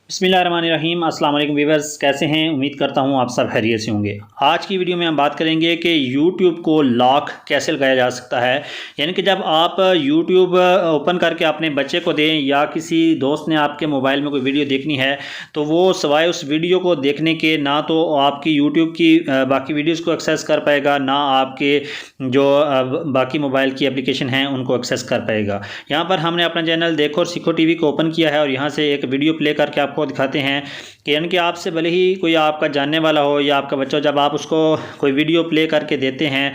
बिस्मिल्लाहिर्रहमानिर्रहीम। अस्सलाम वालेकुम व्यूअर्स, कैसे हैं? उम्मीद करता हूं आप सब खैरियत से होंगे। आज की वीडियो में हम बात करेंगे कि YouTube को लॉक कैसे लगाया जा सकता है। यानी कि जब आप YouTube ओपन करके अपने बच्चे को दें या किसी दोस्त ने आपके मोबाइल में कोई वीडियो देखनी है तो वो सिवाय उस वीडियो को देखने के ना तो आपकी YouTube की बाकी वीडियोज़ को एक्सेस कर पाएगा, ना आपके जो बाकी मोबाइल की एप्लीकेशन हैं उनको एक्सेस कर पाएगा। यहाँ पर हमने अपना चैनल देखो और सीखो TV को ओपन किया है और यहाँ से एक वीडियो प्ले करके आपको दिखाते हैं कि यानी कि आपसे भले ही कोई आपका जानने वाला हो या आपका बच्चा, जब आप उसको कोई वीडियो प्ले करके देते हैं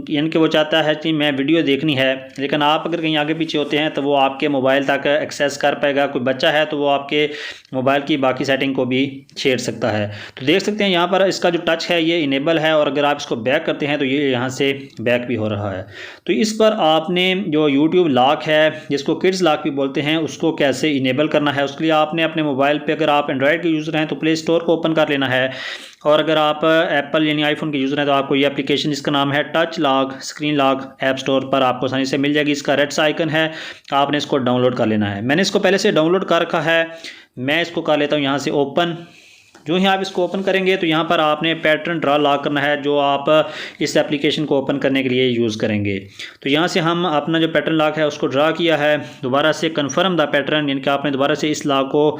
यानी कि वो चाहता है कि मैं वीडियो देखनी है, लेकिन आप अगर कहीं आगे पीछे होते हैं तो वो आपके मोबाइल तक एक्सेस कर पाएगा। कोई बच्चा है तो वो आपके मोबाइल की बाकी सेटिंग को भी छेड़ सकता है। तो देख सकते हैं यहाँ पर इसका जो टच है ये इनेबल है और अगर आप इसको बैक करते हैं तो ये यहाँ से बैक भी हो रहा है। तो इस पर आपने जो YouTube लॉक है, जिसको किड्स लॉक भी बोलते हैं, उसको कैसे इनेबल करना है, उसके लिए आपने अपने मोबाइल पे, अगर आप एंड्रॉयड के यूज़र हैं तो प्ले स्टोर को ओपन कर लेना है, और अगर आप एप्पल यानी आईफोन के यूज़र हैं तो आपको ये एप्लीकेशन जिसका नाम है touch lock screen lock app store पर आपको आसानी से मिल जाएगी। इसका रेड सा आइकन है, आपने इसको डाउनलोड कर लेना है। मैंने इसको पहले से डाउनलोड कर रखा है, मैं इसको कर लेता हूँ यहाँ से ओपन। जो ही आप इसको ओपन करेंगे तो यहाँ पर आपने पैटर्न ड्रा लॉक करना है जो आप इस एप्लीकेशन को ओपन करने के लिए यूज़ करेंगे। तो यहाँ से हम अपना जो पैटर्न लॉक है उसको ड्रा किया है, दोबारा से कन्फर्म द पैटर्न, यानी कि आपने दोबारा से इस लॉक को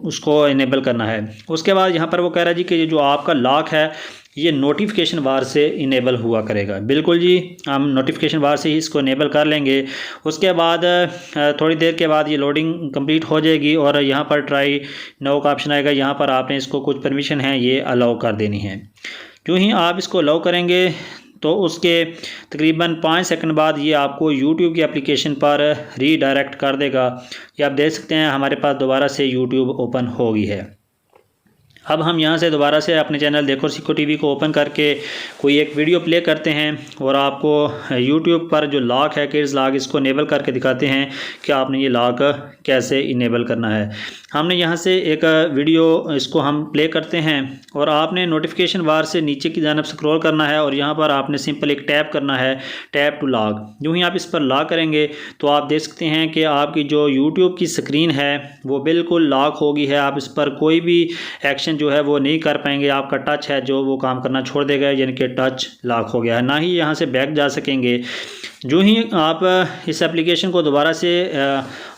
उसको इनेबल करना है। उसके बाद यहाँ पर वो कह रहा है जी कि ये जो आपका लॉक है ये नोटिफिकेशन बार से इनेबल हुआ करेगा। बिल्कुल जी, हम नोटिफिकेशन बार से ही इसको इनेबल कर लेंगे। उसके बाद थोड़ी देर के बाद ये लोडिंग कंप्लीट हो जाएगी और यहाँ पर ट्राई नाउ का ऑप्शन आएगा। यहाँ पर आपने इसको कुछ परमिशन है ये अलाउ कर देनी है। जो ही आप इसको अलाउ करेंगे तो उसके तकरीबन 5 सेकंड बाद ये आपको YouTube की एप्लीकेशन पर रीडायरेक्ट कर देगा। ये आप देख सकते हैं हमारे पास दोबारा से YouTube ओपन हो गई है। अब हम यहाँ से दोबारा से अपने चैनल देखो सीखो TV को ओपन करके कोई एक वीडियो प्ले करते हैं और आपको YouTube पर जो लॉक है किड्स लॉक, इसको इनेबल करके दिखाते हैं कि आपने ये लॉक कैसे इनेबल करना है। हमने यहाँ से एक वीडियो इसको हम प्ले करते हैं और आपने नोटिफिकेशन बार से नीचे की जानब स्क्रॉल करना है और यहाँ पर आपने सिंपल एक टैप करना है, टैप टू लॉक। जो ही आप इस पर लॉक करेंगे तो आप देख सकते हैं कि आपकी जो YouTube की स्क्रीन है वो बिल्कुल लॉक हो गई है। आप इस पर कोई भी एक्शन जो है वो नहीं कर पाएंगे। आपका टच है जो वो काम करना छोड़ देगा, यानी कि टच लॉक हो गया है, ना ही यहाँ से बैक जा सकेंगे। जो ही आप इस एप्लीकेशन को दोबारा से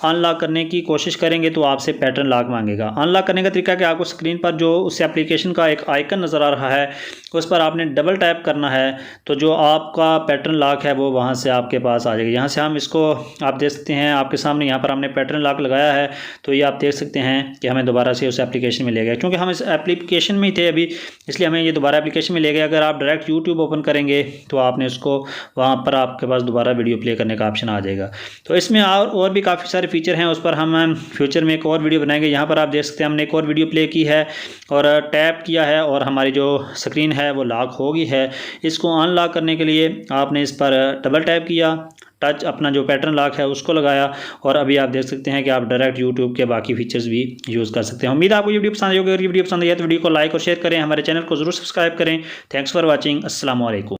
अनलॉक करने की कोशिश करेंगे तो आपसे पैटर्न लॉक मांगेगा। अनलॉक करने का तरीका कि आपको स्क्रीन पर जो उस एप्लीकेशन का एक आइकन नज़र आ रहा है उस पर आपने डबल टैप करना है, तो जो आपका पैटर्न लॉक है वो वहाँ से आपके पास आ जाएगा। यहाँ से हम इसको आप देख सकते हैं आपके सामने, यहाँ पर हमने पैटर्न लॉक लगाया है तो ये आप देख सकते हैं कि हमें दोबारा से उस एप्लीकेशन में ले गया। क्योंकि हम इस एप्लीकेशन में ही थे अभी, इसलिए हमें ये दोबारा एप्लीकेशन में ले गया। अगर आप डायरेक्ट YouTube ओपन करेंगे तो आपने उसको वहाँ पर आपके पास दोबारा वीडियो प्ले करने का ऑप्शन आ जाएगा। तो इसमें और भी काफ़ी सारे फीचर हैं, उस पर हम फ्यूचर में एक और वीडियो बनाएंगे। यहाँ पर आप देख सकते हैं हमने एक और वीडियो प्ले की है और टैप किया है और हमारी जो स्क्रीन है वो लॉक हो गई है। इसको अनलॉक करने के लिए आपने इस पर डबल टैप किया, टच अपना जो पैटर्न लॉक है उसको लगाया और अभी आप देख सकते हैं कि आप डायरेक्ट YouTube के बाकी फीचर्स भी यूज़ कर सकते हैं। उम्मीद है आपको ये वीडियो पसंद आई होगी। अगर ये वीडियो पसंद आई है तो वीडियो को लाइक और शेयर करें, हमारे चैनल को जरूर सब्सक्राइब करें। Thanks for watching. अस्सलाम वालेकुम।